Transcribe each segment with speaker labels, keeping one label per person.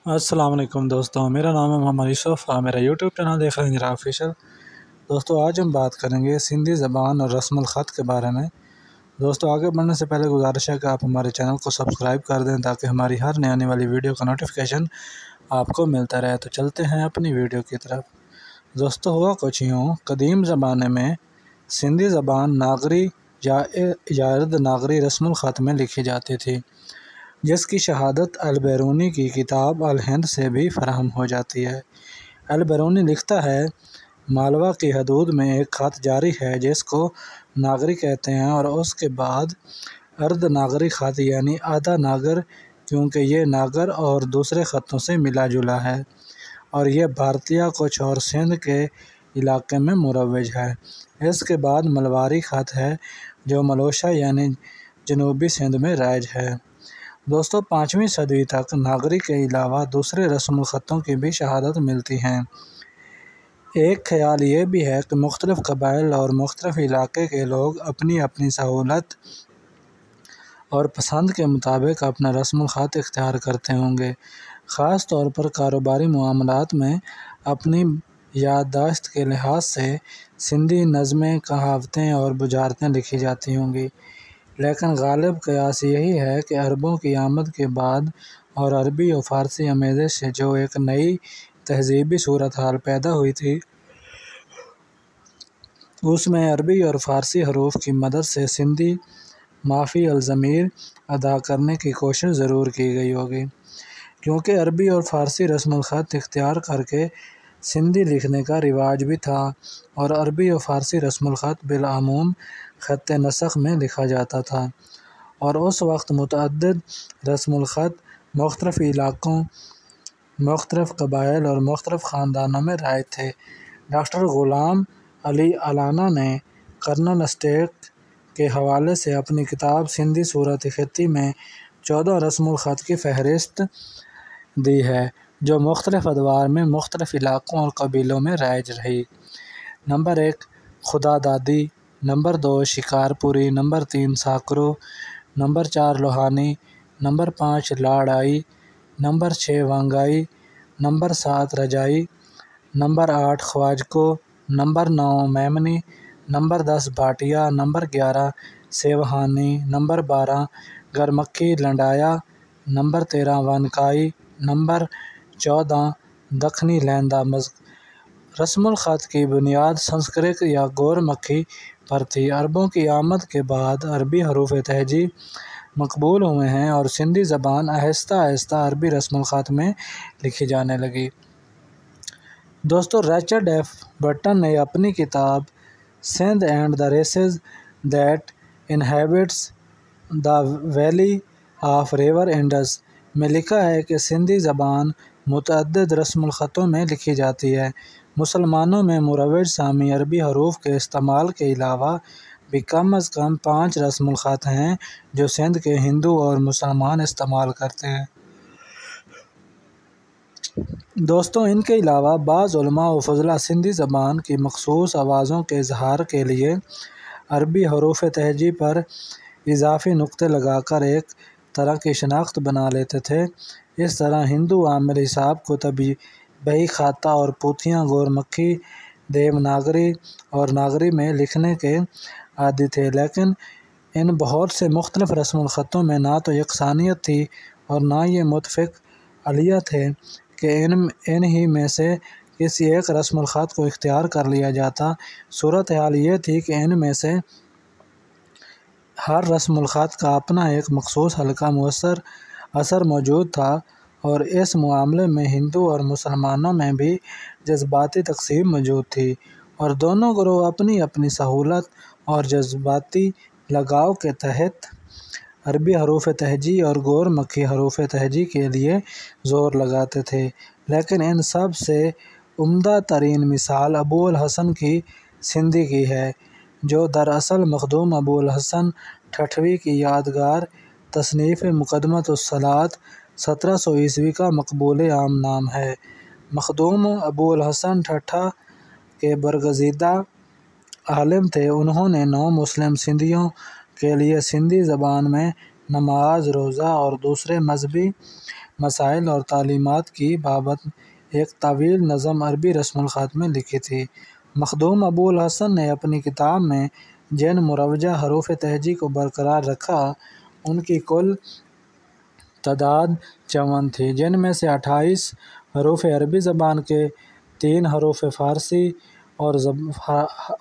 Speaker 1: السلام علیکم دوستوں، میرا نام ہے محمد یوسف، آپ میرا یوٹیوب چینل دیکھ رہے ہیں نجرا آفیشل۔ دوستوں آج ہم بات کریں گے سندھی زبان اور رسم الخط کے بارے میں۔ دوستوں آگے بڑھنے سے پہلے گزارش ہے کہ آپ ہمارے چینل کو سبسکرائب کر دیں تاکہ ہماری ہر نئی آنے والی ویڈیو کا نوٹیفیکیشن آپ کو ملتا رہے۔ تو چلتے ہیں اپنی ویڈیو کی طرف۔ دوستوں ہوا کچھ یوں، قدیم زمانے میں سندھی زبان ناگری یا ارد ناگری رسم الخط میں لکھی جاتی تھی، جس کی شہادت البیرونی کی کتاب الہند سے بھی فراہم ہو جاتی ہے۔ البیرونی لکھتا ہے، مالوا کی حدود میں ایک خط جاری ہے جس کو ناگری کہتے ہیں، اور اس کے بعد ارد ناگری خط یعنی آدھا ناگر، کیونکہ یہ ناگر اور دوسرے خطوں سے ملا جلا ہے، اور یہ بھارتیہ کچھ اور سندھ کے علاقے میں مروج ہے۔ اس کے بعد ملواری خط ہے جو ملوشہ یعنی جنوبی سندھ میں رائج ہے۔ دوستوں 5ویں صدی تک ناگری کے علاوہ دوسرے رسم الخطوں کی بھی شہادت ملتی ہیں۔ ایک خیال یہ بھی ہے کہ مختلف قبائل اور مختلف علاقے کے لوگ اپنی اپنی سہولت اور پسند کے مطابق اپنا رسم الخط اختیار کرتے ہوں گے۔ خاص طور پر کاروباری معاملات میں اپنی یادداشت کے لحاظ سے سندھی نظمیں، کہاوتیں اور بجارتیں لکھی جاتی ہوں گی، لیکن غالب قیاس یہی ہے کہ عربوں کی آمد کے بعد اور عربی و فارسی آمیزش سے جو ایک نئی تہذیبی صورتحال پیدا ہوئی تھی، اس میں عربی اور فارسی حروف کی مدد سے سندھی مافی الضمیر ادا کرنے کی کوشش ضرور کی گئی ہوگی، کیونکہ عربی اور فارسی رسم الخط اختیار کر کے سندھی لکھنے کا رواج بھی تھا، اور عربی و فارسی رسم الخط بالعموم خط نسخ میں لکھا جاتا تھا، اور اس وقت متعدد رسم الخط مختلف علاقوں، مختلف قبائل اور مختلف خاندانوں میں رائج تھے۔ ڈاکٹر غلام علی علانہ نے کرنل اسٹیٹ کے حوالے سے اپنی کتاب سندھی صورت خطی میں 14 رسم الخط کی فہرست دی ہے جو مختلف ادوار میں مختلف علاقوں اور قبیلوں میں رائج رہی۔ نمبر 1 خدا دادی، number 2 Shikarpuri, number 3 Sakro, number 4 Lohani, number 5 Larai, number 6 Wangai, number 7 Rajai, number 8 Khwajko, number 9 Memoni, number 10 Bhatia, number 11 Sewhani, number 12 Gurmukhi Landaya, number 13 Wankai, number 14 Dakhni Lenda رسم الخط کی بنیاد سنسکرت یا گورمکھی پر تھی۔ عربوں کی آمد کے بعد عربی حروف تہجی مقبول ہوئے ہیں اور سندھی زبان آہستہ آہستہ عربی رسم الخط میں لکھی جانے لگی۔ دوستو رچرڈ ایف بٹن نے اپنی کتاب Sindh and the races that inhibits the valley of river Indus میں لکھا ہے کہ سندھی زبان متعدد رسم الخطوں میں لکھی جاتی ہے۔ مسلمانوں میں مروج سامی عربی حروف کے استعمال کے علاوہ بھی کم از کم 5 رسم الخط ہیں جو سندھ کے ہندو اور مسلمان استعمال کرتے ہیں۔ دوستوں ان کے علاوہ بعض علماء و فضلاء سندھی زبان کی مخصوص آوازوں کے اظہار کے لیے عربی حروف تہجی پر اضافی نقطے لگا کر ایک طرح کی شناخت بنا لیتے تھے۔ اس طرح ہندو عامل حساب کتبی بہی خاتا اور پوتھیاں گورمکھی دیوناگری اور ناگری میں لکھنے کے عادی تھے، لیکن ان بہت سے مختلف رسم الخطوں میں نہ تو یکسانیت تھی اور نہ یہ متفق علیہ تھے کہ ان ہی میں سے کسی ایک رسم الخط کو اختیار کر لیا جاتا۔ صورتحال یہ تھی کہ ان میں سے ہر رسم الخط کا اپنا ایک مخصوص حلقہ مؤثر اثر موجود تھا، اور اس معاملے میں ہندو اور مسلمانوں میں بھی جذباتی تقسیم موجود تھی، اور دونوں گروہ اپنی اپنی سہولت اور جذباتی لگاؤ کے تحت عربی حروف تہجی اور گورمکھی حروف تہجی کے لیے زور لگاتے تھے۔ لیکن ان سب سے عمدہ ترین مثال ابو الحسن کی سندھی کی ہے، جو دراصل مخدوم ابو الحسن ٹھٹوی کی یادگار تصنیف مقدمۃ الصلاۃ 1700 عیسوی کا مقبول عام نام ہے۔ مخدوم ابو الحسن ٹھٹہ کے برگزیدہ عالم تھے۔ انہوں نے 9 مسلم سندھیوں کے لیے سندھی زبان میں نماز، روزہ اور دوسرے مذہبی مسائل اور تعلیمات کی بابت ایک طویل نظم عربی رسم الخط میں لکھی تھی۔ مخدوم ابو الحسن نے اپنی کتاب میں جن مروجہ حروف تہجی کو برقرار رکھا ان کی کل تعداد 54 تھی، جن میں سے 28 حروف عربی زبان کے، 3 حروف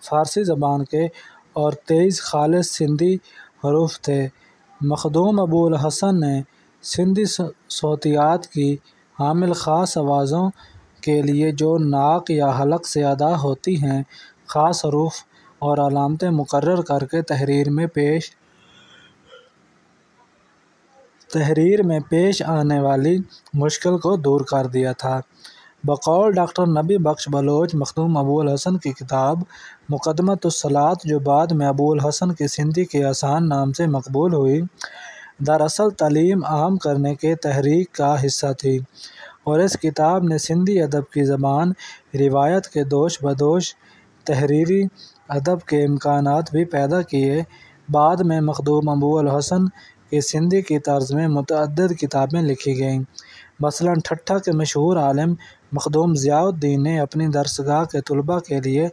Speaker 1: فارسی زبان کے اور 23 خالص سندھی حروف تھے۔ مخدوم ابو الحسن نے سندھی صوتیات کی حامل خاص آوازوں کے لیے جو ناک یا حلق سے ادا ہوتی ہیں، خاص حروف اور علامتیں مقرر کر کے تحریر میں پیش آنے والی مشکل کو دور کر دیا تھا۔ بقول ڈاکٹر نبی بخش بلوچ، مخدوم ابو الحسن کی کتاب مقدمۃ الصلاۃ، جو بعد میں ابو الحسن کی سندھی کے آسان نام سے مقبول ہوئی، دراصل تعلیم عام کرنے کے تحریک کا حصہ تھی، اور اس کتاب نے سندھی ادب کی زبان روایت کے دوش بدوش تحریری ادب کے امکانات بھی پیدا کیے۔ بعد میں مخدوم ابو الحسن کی سندھی کی طرز میں متعدد کتابیں لکھی گئیں۔ مثلاً ٹھٹھہ کے مشہور عالم مخدوم ضیاء الدین نے اپنی درسگاہ کے طلباء کے لیے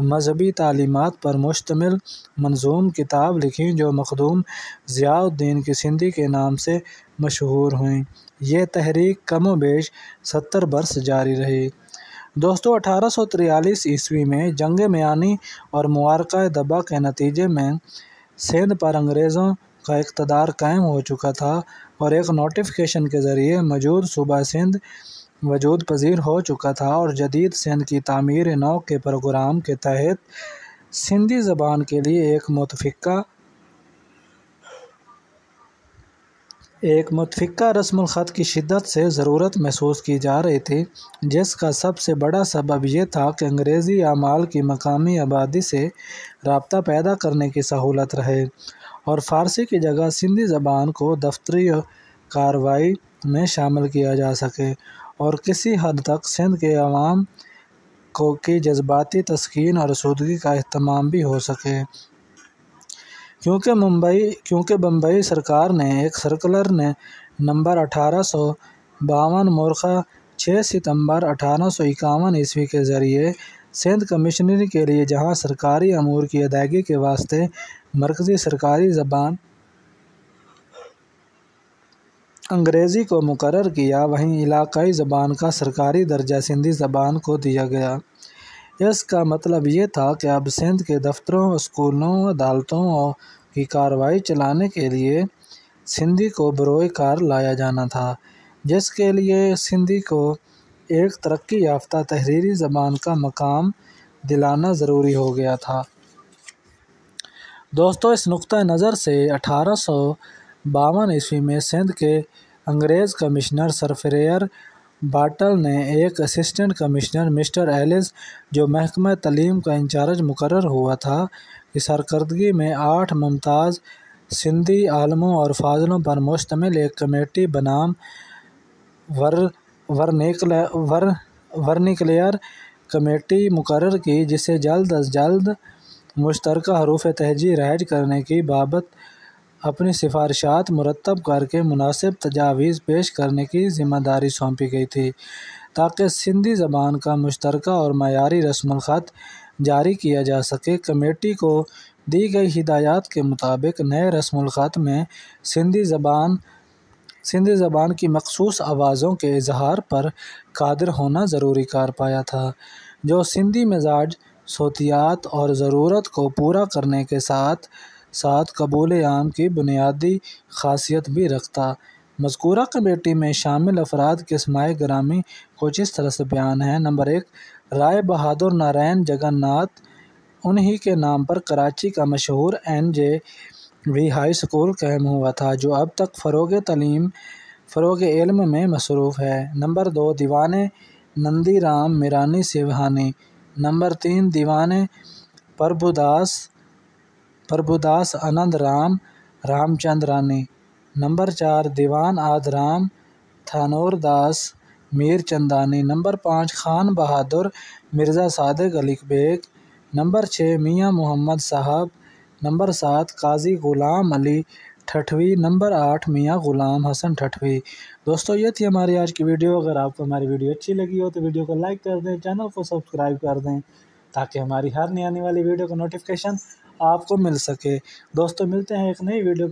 Speaker 1: مذہبی تعلیمات پر مشتمل منظوم کتاب لکھی، جو مخدوم ضیاء الدین کی سندھی کے نام سے مشہور ہوئیں۔ یہ تحریک کم و بیش 70 برس جاری رہی۔ دوستو، 1843 عیسوی میں جنگ میانی اور معرکہ دبا کے نتیجے میں سندھ پر انگریزوں کا اقتدار قائم ہو چکا تھا، اور ایک نوٹیفیکیشن کے ذریعے موجود صوبہ سندھ وجود پذیر ہو چکا تھا، اور جدید سندھ کی تعمیر نو کے پروگرام کے تحت سندھی زبان کے لیے ایک متفقہ رسم الخط کی شدت سے ضرورت محسوس کی جا رہی تھی، جس کا سب سے بڑا سبب یہ تھا کہ انگریزی اعمال کی مقامی آبادی سے رابطہ پیدا کرنے کی سہولت رہے، اور فارسی کی جگہ سندھی زبان کو دفتری کارروائی میں شامل کیا جا سکے، اور کسی حد تک سندھ کے عوام کی جذباتی تسکین اور آسودگی کا اہتمام بھی ہو سکے۔ کیونکہ بمبئی سرکار نے ایک سرکلر نمبر 1852 مورخہ 6 ستمبر 1851 عیسوی کے ذریعے سندھ کمشنری کے لیے جہاں سرکاری امور کی ادائیگی کے واسطے مرکزی سرکاری زبان انگریزی کو مقرر کیا، وہیں علاقائی زبان کا سرکاری درجہ سندھی زبان کو دیا گیا۔ اس کا مطلب یہ تھا کہ اب سندھ کے دفتروں، اسکولوں، عدالتوں کی کارروائی چلانے کے لیے سندھی کو بروئے کار لایا جانا تھا، جس کے لیے سندھی کو ایک ترقی یافتہ تحریری زبان کا مقام دلانا ضروری ہو گیا تھا۔ دوستو، اس نقطہ نظر سے 1852 عیسوی میں سندھ کے انگریز کمشنر سرفریئر باٹل نے ایک اسسٹنٹ کمشنر مسٹر ایلس، جو محکمہ تعلیم کا انچارج مقرر ہوا تھا، کی سرکردگی میں 8 ممتاز سندھی عالموں اور فاضلوں پر مشتمل ایک کمیٹی بنام ورنیکلیئر کمیٹی مقرر کی، جسے جلد از جلد مشترکہ حروف تہجی رائج کرنے کی بابت اپنی سفارشات مرتب کر کے مناسب تجاویز پیش کرنے کی ذمہ داری سونپی گئی تھی، تاکہ سندھی زبان کا مشترکہ اور معیاری رسم الخط جاری کیا جا سکے۔ کمیٹی کو دی گئی ہدایات کے مطابق نئے رسم الخط میں سندھی زبان کی مخصوص آوازوں کے اظہار پر قادر ہونا ضروری قرار پایا تھا، جو سندھی مزاج، صوتیات اور ضرورت کو پورا کرنے کے ساتھ ساتھ قبول عام کی بنیادی خاصیت بھی رکھتا۔ مذکورہ کمیٹی میں شامل افراد کے اسماء گرامی کچھ اس طرح سے بیان ہیں۔ نمبر 1، رائے بہادر نارائن جگن ناتھ، انہی کے نام پر کراچی کا مشہور NJV ہائی اسکول قائم ہوا تھا، جو اب تک فروغ علم میں مصروف ہے۔ نمبر 2، دیوان نندی رام میرانی سیوہانی۔ نمبر 3، دیوان پربھوداس آنند رام چندرانی۔ نمبر 4، دیوان آدرام تھانور داس میر چندانی۔ نمبر 5، خان بہادر مرزا صادق علی بیگ۔ نمبر 6، میاں محمد صاحب۔ نمبر 7، قاضی غلام علی ٹھٹوی، نمبر 8 میاں غلام حسن ٹھٹوی۔ دوستو یہ تھی ہماری آج کی ویڈیو۔ اگر آپ کو ہماری ویڈیو اچھی لگی ہو تو ویڈیو کو لائک کر دیں، چینل کو سبسکرائب کر دیں تاکہ ہماری ہر نئی آنے والی ویڈیو کا نوٹیفیکیشن آپ کو مل سکے۔ دوستو ملتے ہیں ایک نئی ویڈیو